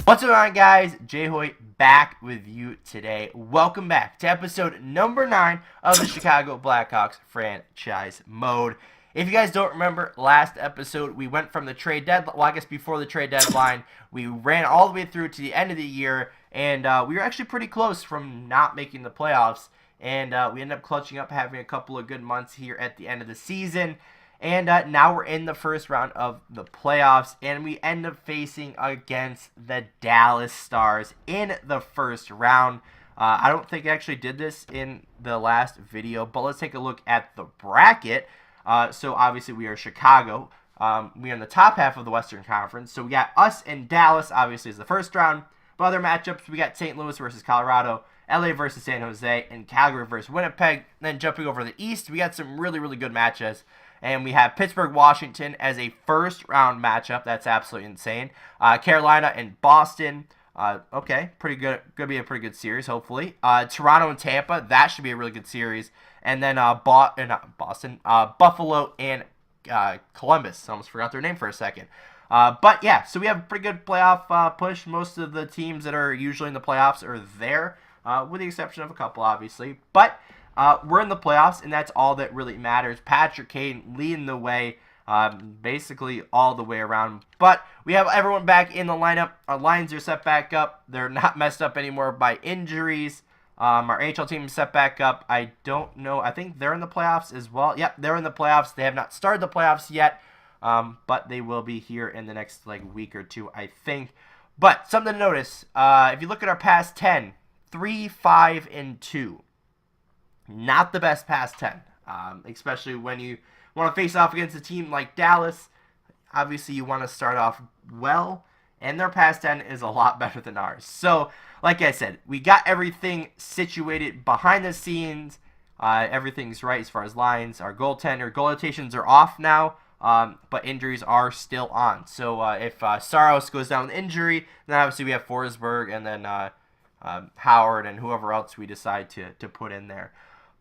What's going on, guys? JHoyt back with you today. Welcome back to episode number 9 of the Chicago Blackhawks franchise mode. If you guys don't remember, last episode we went from the trade deadline, well, I guess before the trade deadline, we ran all the way through to the end of the year, and we were actually pretty close from not making the playoffs, and we ended up clutching up, having a couple of good months here at the end of the season. And now we're in the first round of the playoffs, and we end up facing against the Dallas Stars in the first round. I don't think I actually did this in the last video, but let's take a look at the bracket. So obviously we are Chicago. We are in the top half of the Western Conference. So we got us and Dallas, obviously, is the first round. But other matchups, we got St. Louis versus Colorado, LA versus San Jose, and Calgary versus Winnipeg. Then jumping over to the East, we got some really good matchups. And we have Pittsburgh, Washington as a first-round matchup. That's absolutely insane. Carolina and Boston. Okay, pretty good. Going to be a pretty good series, hopefully. Toronto and Tampa. That should be a really good series. And then Buffalo and Columbus. I almost forgot their name for a second. But, yeah, so we have a pretty good playoff push. Most of the teams that are usually in the playoffs are there, with the exception of a couple, obviously. But we're in the playoffs, and that's all that really matters. Patrick Kane leading the way, basically all the way around. But we have everyone back in the lineup. Our lines are set back up. They're not messed up anymore by injuries. Our NHL team is set back up. I don't know. I think they're in the playoffs as well. Yep, they're in the playoffs. They have not started the playoffs yet, but they will be here in the next week or two, I think. But something to notice, if you look at our past 10, 3, 5, and 2. Not the best past 10, especially when you want to face off against a team like Dallas. Obviously, you want to start off well, and their past 10 is a lot better than ours. So, like I said, we got everything situated behind the scenes. Everything's right as far as lines. Our goaltender, goal rotations are off now, but injuries are still on. So, if Saros goes down with injury, then obviously we have Forsberg and then Howard and whoever else we decide to put in there.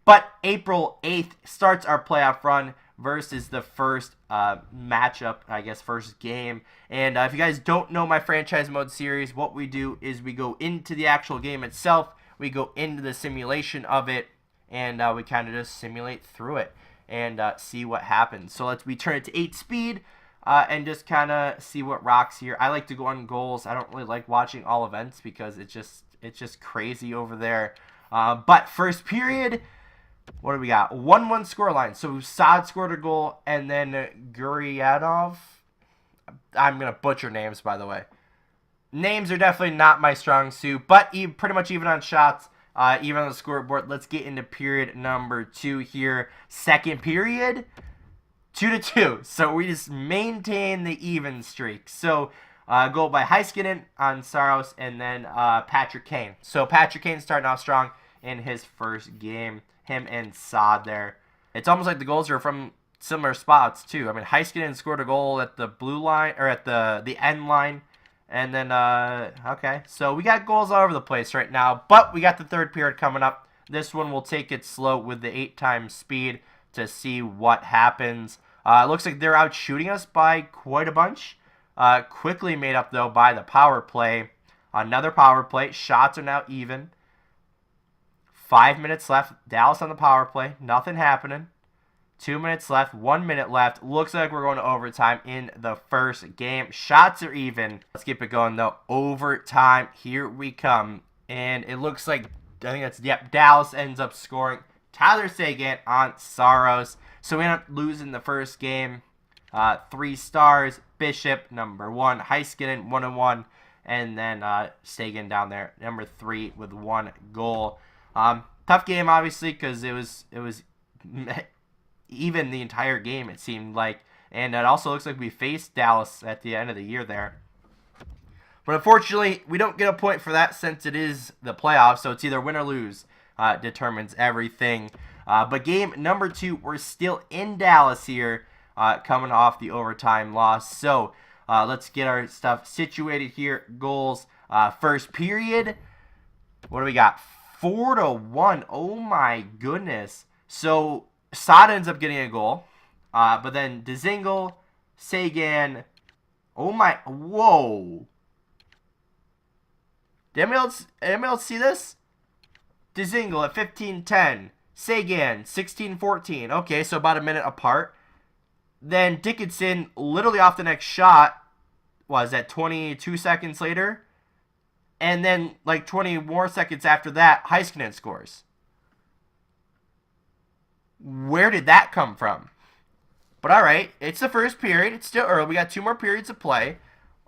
But April 8th starts our playoff run versus the first matchup, I guess, first game. And if you guys don't know my franchise mode series, what we do is we go into the actual game itself. We go into the simulation of it, and we kind of just simulate through it and see what happens. So we turn it to 8 speed and just kind of see what rocks here. I like to go on goals. I don't really like watching all events because it's just crazy over there. But first period, what do we got? 1-1 scoreline. So Saad scored a goal, and then Guryadov. I'm going to butcher names, by the way. Names are definitely not my strong suit, but pretty much even on shots, even on the scoreboard. Let's get into period number 2 here. Second period, 2-2. So we just maintain the even streak. So goal by Heiskanen on Saros, and then Patrick Kane. So Patrick Kane starting off strong in his first game. Him and Saad there. It's almost like the goals are from similar spots too. I mean, Heiskanen scored a goal at the blue line, or at the end line. And then, okay. So we got goals all over the place right now. But we got the third period coming up. This one will take it slow with the 8 times speed to see what happens. It looks like they're out shooting us by quite a bunch. Quickly made up, though, by the power play. Another power play. Shots are now even. 5 minutes left. Dallas on the power play. Nothing happening. 2 minutes left. 1 minute left. Looks like we're going to overtime in the first game. Shots are even. Let's keep it going, though. Overtime. Here we come. And it looks like, I think that's, yep, Dallas ends up scoring. Tyler Seguin on Saros. So we end up losing the first game. 3 stars. Bishop, number 1. Heiskanen, 1-1. And then Seguin down there, number 3 with 1 goal. Tough game, obviously, because it was even the entire game, it seemed like. And it also looks like we faced Dallas at the end of the year there. But unfortunately, we don't get a point for that since it is the playoffs. So it's either win or lose. Determines everything. But game number 2, we're still in Dallas here, coming off the overtime loss. So let's get our stuff situated here. Goals. First period. What do we got? 4-1. Oh my goodness. So Saad ends up getting a goal. But then Dzingel, Seguin. Oh my. Whoa. Did anybody else see this? Dzingel at 15:10. Sagan 16:14. Okay, so about a minute apart. Then Dickinson, literally off the next shot, was at 22 seconds later. And then, like 20 more seconds after that, Heiskanen scores. Where did that come from? But alright, it's the first period. It's still early. We got 2 more periods of play.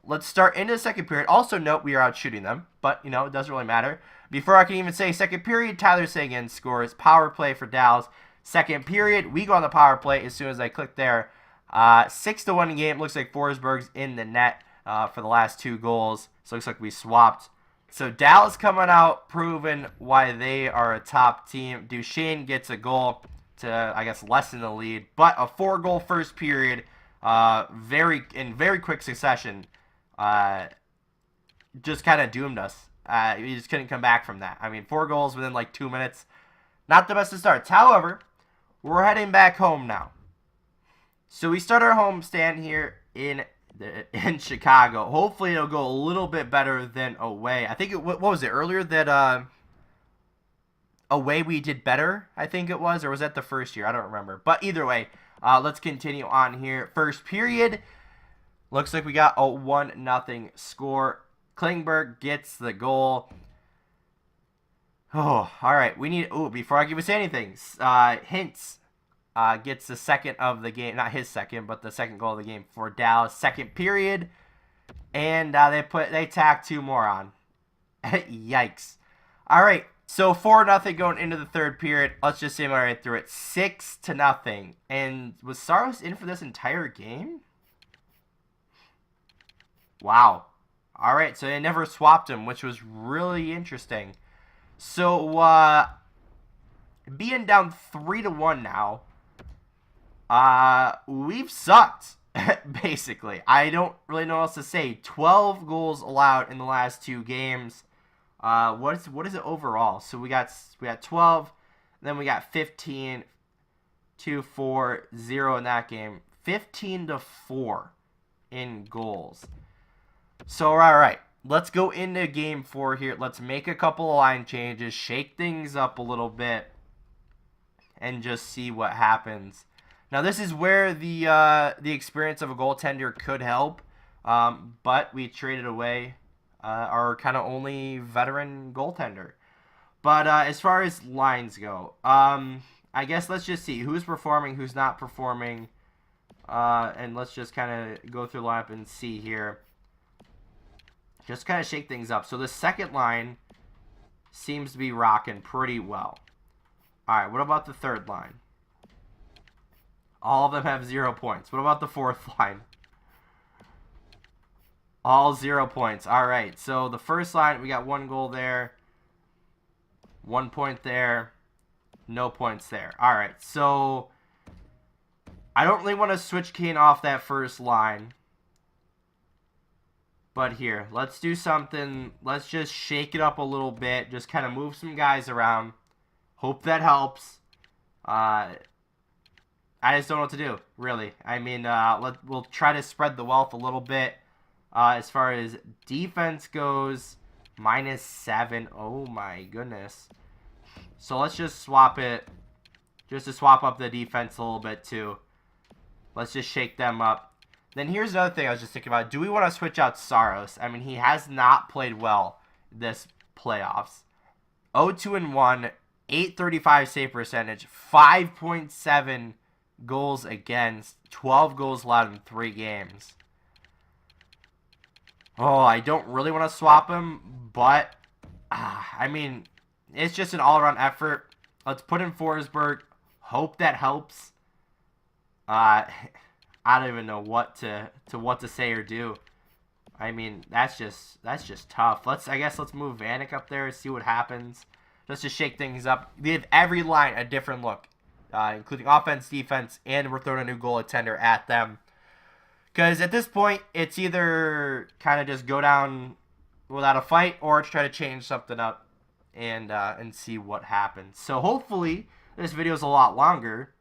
Let's start into the second period. Also note we are out shooting them, but, you know, it doesn't really matter. Before I can even say second period, Tyler Seguin scores. Power play for Dallas. Second period, we go on the power play as soon as I click there. 6-1 game. Looks like Forsberg's in the net for the last 2 goals. So it looks like we swapped. So Dallas coming out, proving why they are a top team. Duchesne gets a goal to, I guess, lessen the lead. But a 4-goal first period, in very quick succession, just kind of doomed us. We just couldn't come back from that. I mean, 4 goals within like 2 minutes. Not the best of starts. However, we're heading back home now. So we start our homestand here in Chicago. Hopefully it'll go a little bit better than away. I think what was it earlier that away we did better, I think it was, or was that the first year? I don't remember. But either way, let's continue on here. First period. Looks like we got a 1-0 score. Klingberg gets the goal. Oh, all right. We need. Oh, before I give us anything, Hintz gets the second of the game. Not his second, but the second goal of the game for Dallas. Second period, and they tack 2 more on. Yikes! All right. So 4-0 going into the third period. Let's just see right through it. 6-0. And was Saros in for this entire game? Wow. All right, so they never swapped him, which was really interesting. So, being down 3-1 now, we've sucked, basically. I don't really know what else to say. 12 goals allowed in the last 2 games. What is it overall? So we got 12, then we got 15, 2-4, 0 in that game. 15-4 in goals. So, all right, let's go into game 4 here. Let's make a couple of line changes, shake things up a little bit, and just see what happens. Now, this is where the experience of a goaltender could help, but we traded away our kind of only veteran goaltender. But as far as lines go, I guess let's just see who's performing, who's not performing, and let's just kind of go through the lineup and see here. Just kind of shake things up. So the second line seems to be rocking pretty well. All right, what about the third line? All of them have 0 points. What about the fourth line? All 0 points. All right, so the first line, we got 1 goal there. 1 point there. No points there. All right, so I don't really want to switch Kane off that first line. But here, let's do something. Let's just shake it up a little bit. Just kind of move some guys around. Hope that helps. I just don't know what to do, really. I mean, we'll try to spread the wealth a little bit. As far as defense goes, -7. Oh, my goodness. So let's just swap it. Just to swap up the defense a little bit, too. Let's just shake them up. Then here's another thing I was just thinking about. Do we want to switch out Saros? I mean, he has not played well this playoffs. 0-2-1, 835 save percentage, 5.7 goals against, 12 goals allowed in 3 games. Oh, I don't really want to swap him, but, I mean, it's just an all-around effort. Let's put in Forsberg. Hope that helps. I don't even know what to say or do. I mean, that's just tough. I guess let's move Vanek up there and see what happens. Just to shake things up. Give every line a different look, including offense, defense, and we're throwing a new goaltender at them. Because at this point, it's either kind of just go down without a fight or try to change something up and see what happens. So hopefully this video is a lot longer,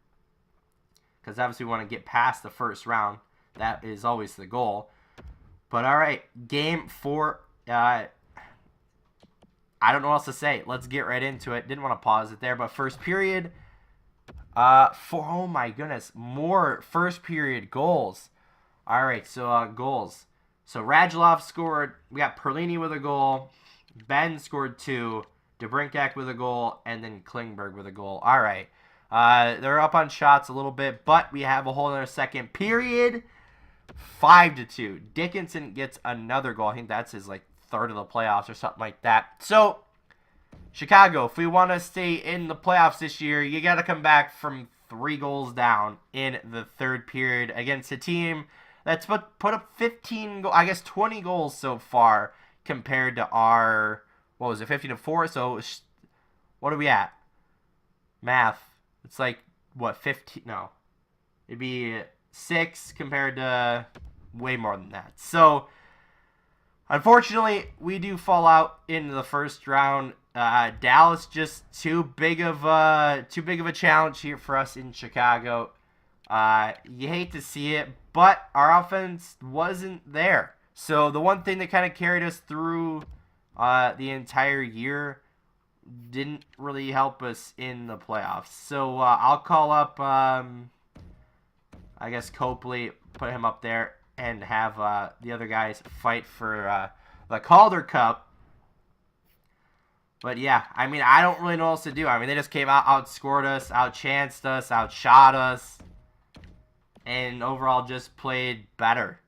because obviously we want to get past the first round. That is always the goal. But all right, game 4. I don't know what else to say. Let's get right into it. Didn't want to pause it there, but first period, oh my goodness, more first period goals. All right, so goals. So Radulov scored. We got Perlini with a goal. Ben scored 2. DeBrincat with a goal, and then Klingberg with a goal. All right. They're up on shots a little bit, but we have a whole other second period. 5-2. Dickinson gets another goal. I think that's his like third of the playoffs or something like that. So Chicago, if we want to stay in the playoffs this year, you got to come back from 3 goals down in the third period against a team that's put up 20 goals so far compared to our, what was it, 15-4? So what are we at? Math. It's like, what, 15? No. It'd be 6 compared to way more than that. So, unfortunately, we do fall out in the first round. Dallas just too big of a challenge here for us in Chicago. You hate to see it, but our offense wasn't there. So the one thing that kind of carried us through the entire year didn't really help us in the playoffs. So I'll call up, I guess, Copley, put him up there, and have the other guys fight for the Calder Cup. But yeah, I mean, I don't really know what else to do. I mean, they just came out, outscored us, outchanced us, outshot us, and overall just played better.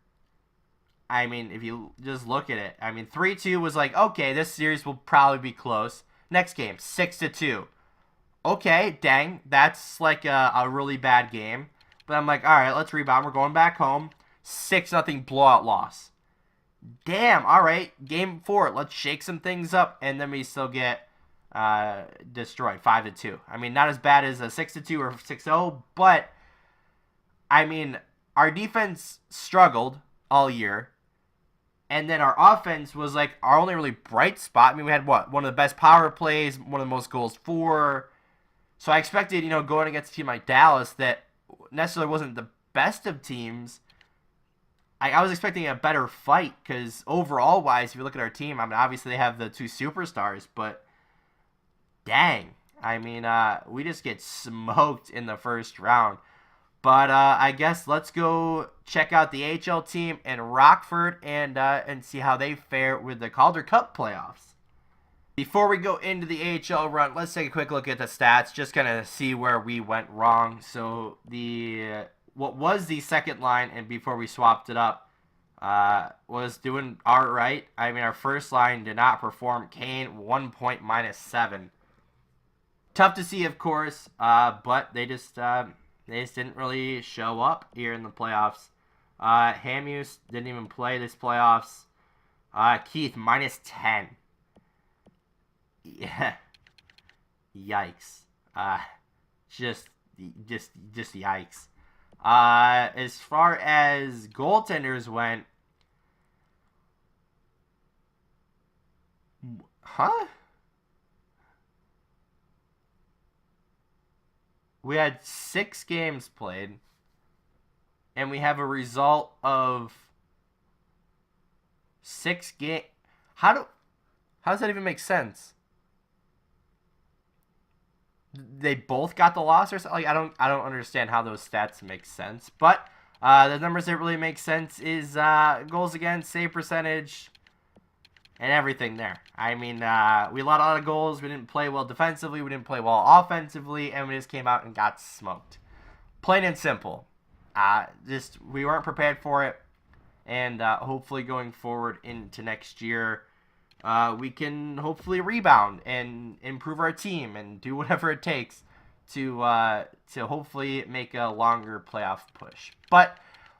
I mean, if you just look at it, I mean, 3-2 was like, okay, this series will probably be close. Next game, 6-2. Okay, dang, that's like a really bad game. But I'm like, all right, let's rebound. We're going back home. 6-0 blowout loss. Damn, all right, game 4. Let's shake some things up, and then we still get destroyed, 5-2. I mean, not as bad as a 6-2 or 6-0, but I mean, our defense struggled all year. And then our offense was like our only really bright spot. I mean, we had what? One of the best power plays, one of the most goals for. So I expected, going against a team like Dallas that necessarily wasn't the best of teams. I was expecting a better fight because overall wise, if you look at our team, I mean, obviously they have the 2 superstars, but dang. I mean, we just get smoked in the first round. But I guess let's go check out the AHL team in Rockford and see how they fare with the Calder Cup playoffs. Before we go into the AHL run, let's take a quick look at the stats, just kind of see where we went wrong. So what was the second line, and before we swapped it up, was doing all right. I mean, our first line did not perform. Kane, 1 point -7. Tough to see, of course, but they just didn't really show up here in the playoffs. Hamuse didn't even play this playoffs. Keith, -10. Yeah. Yikes. Just yikes. As far as goaltenders went, we had 6 games played, and we have a result of 6 games. How does that even make sense? They both got the loss or something? Like, I don't understand how those stats make sense. But the numbers that really make sense is goals against, save percentage, and everything there. I mean, we allowed a lot of goals. We didn't play well defensively. We didn't play well offensively. And we just came out and got smoked. Plain and simple. We weren't prepared for it. And hopefully going forward into next year, we can hopefully rebound and improve our team and do whatever it takes to hopefully make a longer playoff push. But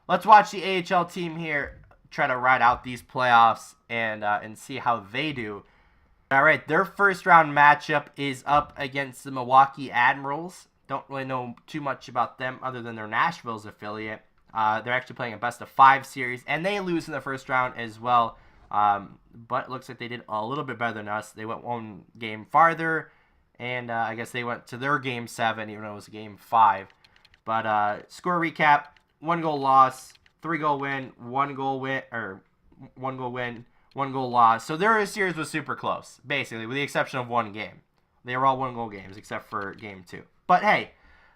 let's watch the AHL team here try to ride out these playoffs and see how they do. All right, their first round matchup is up against the Milwaukee Admirals. Don't really know too much about them other than their Nashville's affiliate. They're actually playing a best-of-5 series, and they lose in the first round as well. But it looks like they did a little bit better than us. They went 1 game farther, and I guess they went to their game 7, even though it was game 5. But score recap: 1 goal loss, 3 goal win, 1 goal win, 1 1-goal loss. So their series was super close, basically, with the exception of one game. They were all 1-goal games except for game 2. But hey,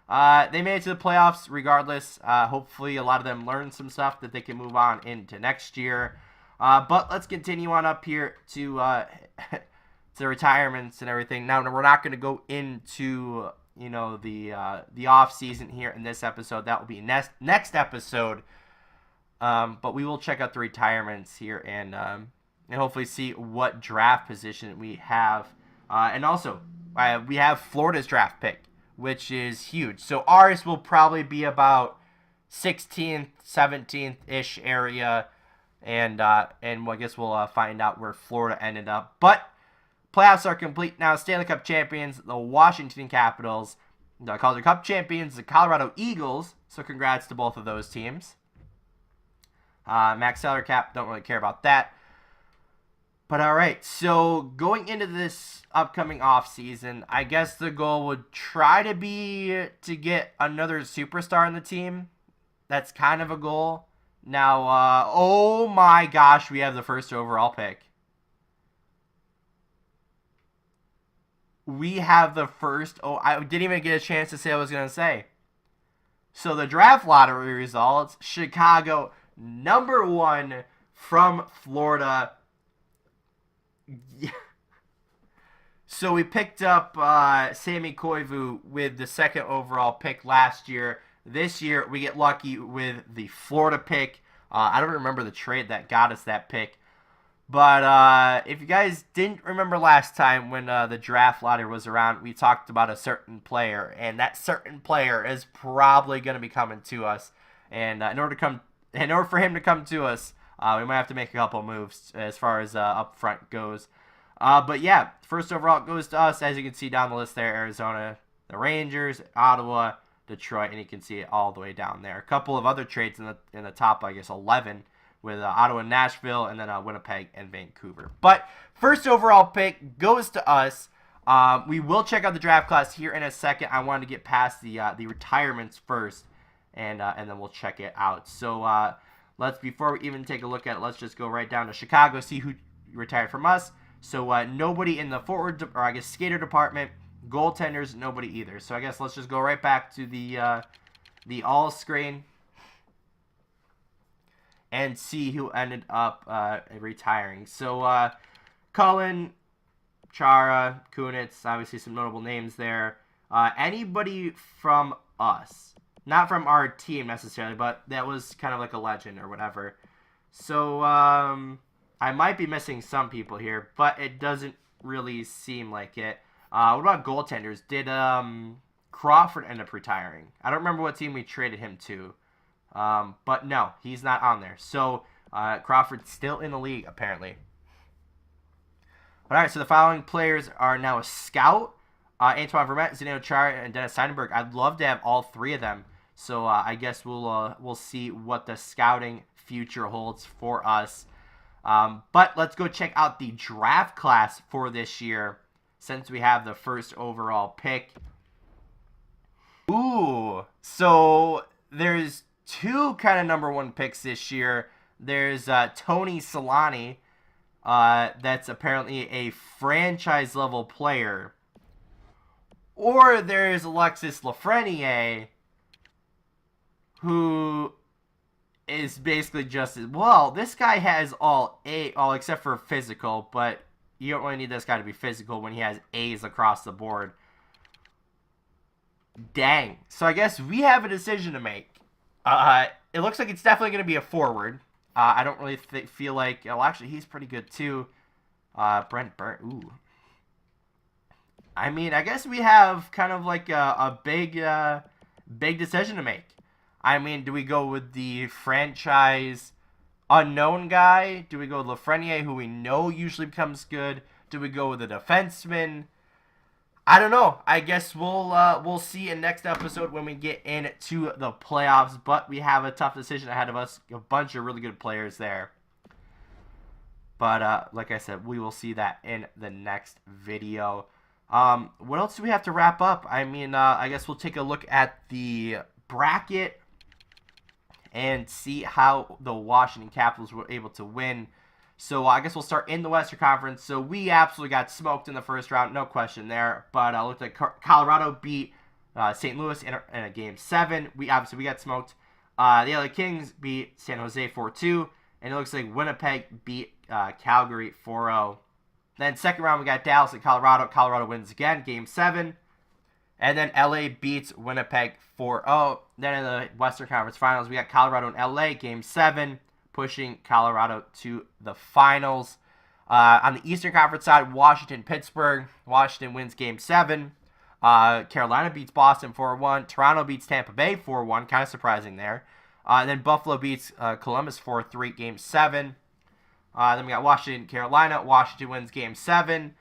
they made it to the playoffs regardless. Hopefully a lot of them learned some stuff that they can move on into next year. But let's continue on up here to to retirements and everything. Now, we're not going to go into, you know, the off season here in this episode. That will be next episode. But we will check out the retirements here and hopefully see what draft position we have. And also, we have Florida's draft pick, which is huge. So ours will probably be about 16th, 17th-ish area. And I guess we'll find out where Florida ended up. But playoffs are complete now. Stanley Cup champions, the Washington Capitals. The Calder Cup champions, the Colorado Eagles. So congrats to both of those teams. Max salary cap, don't really care about that. But all right, so going into this upcoming offseason, I guess the goal would try to be to get another superstar on the team. That's kind of a goal. Now, oh my gosh, we have the first overall pick. We have the first... Oh, I didn't even get a chance to say what I was going to say. So the draft lottery results, Chicago, number 1 from Florida. So we picked up Sami Koivu with the 2nd overall pick last year. This year, we get lucky with the Florida pick. I don't remember the trade that got us that pick. But if you guys didn't remember last time when the draft lottery was around, we talked about a certain player. And that certain player is probably going to be coming to us. And in order for him to come to us, we might have to make a couple moves as far as up front goes. But yeah, first overall goes to us. As you can see down the list there, Arizona, the Rangers, Ottawa, Detroit, and you can see it all the way down there. A couple of other trades in the top, I guess, 11 with Ottawa and Nashville, and then Winnipeg and Vancouver. But first overall pick goes to us. We will check out the draft class here in a second. I wanted to get past the retirements first, and then we'll check it out. So before we even take a look at it, let's just go right down to Chicago, see who retired from us. So nobody in the forward, or I guess skater department. Goaltenders, nobody either. So I guess let's just go right back to the all screen and see who ended up retiring. So Cullen, Chara, Kunitz, obviously some notable names there. Anybody from us, not from our team necessarily, but that was kind of like a legend or whatever. So I might be missing some people here, but it doesn't really seem like it. What about goaltenders? Did Crawford end up retiring? I don't remember what team we traded him to. But no, he's not on there. So Crawford's still in the league, apparently. All right, so the following players are now a scout. Antoine Vermette, Zdeno Chara, and Dennis Seidenberg. I'd love to have all 3 of them. So I guess we'll see what the scouting future holds for us. But let's go check out the draft class for this year, since we have the first overall pick. Ooh, so there's 2 kind of number 1 picks this year. There's Tony Solani, that's apparently a franchise level player. Or there's Alexis Lafreniere, who is basically just as well. This guy has all except for physical, but you don't really need this guy to be physical when he has A's across the board. Dang. So I guess we have a decision to make. It looks like it's definitely going to be a forward. I don't really feel like... Well, actually, he's pretty good, too. Brent Burns. Ooh. I mean, I guess we have kind of like a big decision to make. I mean, do we go with the franchise unknown guy? Do we go with Lafreniere, who we know usually becomes good? Do we go with a defenseman? I don't know. I guess we'll see in next episode when we get into the playoffs. But we have a tough decision ahead of us. A bunch of really good players there. But like I said, we will see that in the next video. What else do we have to wrap up? I mean, I guess we'll take a look at the bracket and see how the Washington Capitals were able to win. So I guess we'll start in the Western Conference. So we absolutely got smoked in the first round, no question there. But it looked like Colorado beat St. Louis in a Game 7. We got smoked. The LA Kings beat San Jose 4-2. And it looks like Winnipeg beat Calgary 4-0. Then second round, we got Dallas and Colorado. Colorado wins again, Game 7. And then LA beats Winnipeg 4-0. Then in the Western Conference Finals, we got Colorado and LA, Game 7, pushing Colorado to the finals. On the Eastern Conference side, Washington-Pittsburgh. Washington wins Game 7. Carolina beats Boston 4-1. Toronto beats Tampa Bay 4-1. Kind of surprising there. And then Buffalo beats Columbus 4-3, Game 7. Then we got Washington, Carolina. Washington wins Game 7.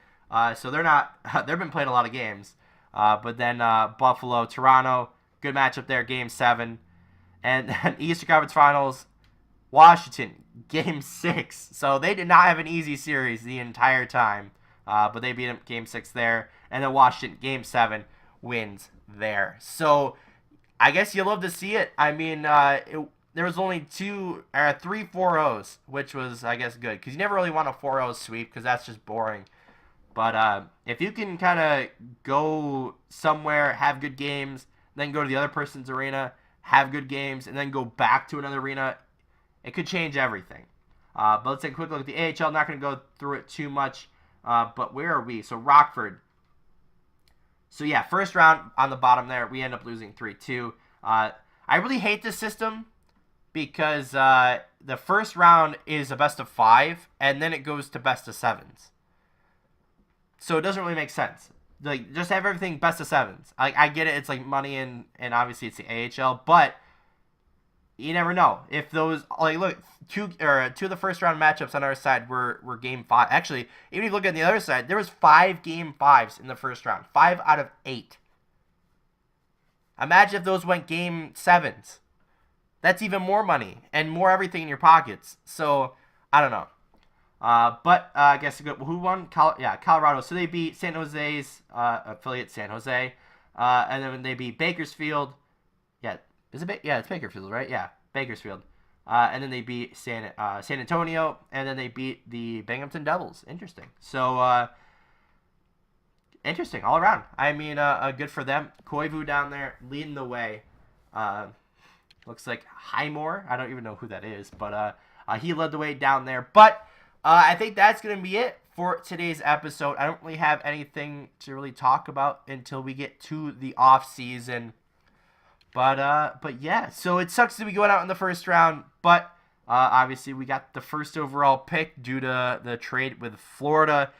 So they've been playing a lot of games. But then Buffalo, Toronto, good matchup there, Game 7. And then Eastern Conference Finals, Washington, Game 6. So they did not have an easy series the entire time. But they beat them Game 6 there. And then Washington, Game 7, wins there. So I guess you love to see it. I mean, there was only 3 4-0s, which was, I guess, good. Because you never really want a 4-0 sweep because that's just boring. But if you can kind of go somewhere, have good games, then go to the other person's arena, have good games, and then go back to another arena, it could change everything. But let's take a quick look at the AHL. Not going to go through it too much. But where are we? So Rockford. So yeah, first round on the bottom there, we end up losing 3-2. I really hate this system because the first round is a best of 5, and then it goes to best of 7s. So it doesn't really make sense. Like, just have everything best of 7s. I get it. It's like money and obviously it's the AHL, but you never know if those, like, look, two of the first round matchups on our side were Game 5. Actually, even if you look at the other side, there was 5 Game 5s in the first round. 5 out of 8. Imagine if those went Game 7s. That's even more money and more everything in your pockets. So I don't know. But I guess who won? Colorado. So they beat San Jose's affiliate, San Jose, and then they beat Bakersfield. Yeah, is it? Yeah, it's Bakersfield, right? Yeah, Bakersfield. And then they beat San Antonio, and then they beat the Binghamton Devils. Interesting. So interesting all around. I mean, good for them. Koivu down there leading the way. Looks like Highmore. I don't even know who that is, but he led the way down there. But I think that's going to be it for today's episode. I don't really have anything to really talk about until we get to the off season. But yeah, so it sucks to be going out in the first round, but obviously we got the first overall pick due to the trade with Florida,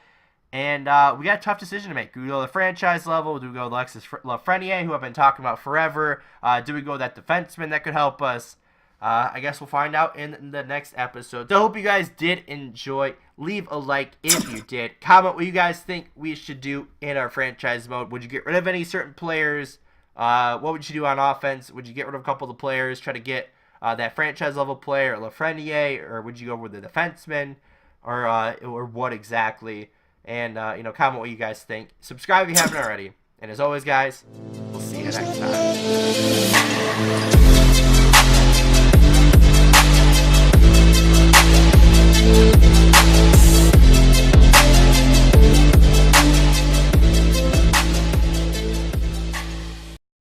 and we got a tough decision to make. Do we go to the franchise level? Do we go Alexis Lafreniere, who I've been talking about forever? Do we go that defenseman that could help us? I guess we'll find out in the next episode. So I hope you guys did enjoy. Leave a like if you did. Comment what you guys think we should do in our franchise mode. Would you get rid of any certain players? What would you do on offense? Would you get rid of a couple of the players, try to get that franchise level player, Lafreniere, or would you go with the defenseman, or what exactly? And comment what you guys think. Subscribe if you haven't already. And as always, guys, we'll see you next time.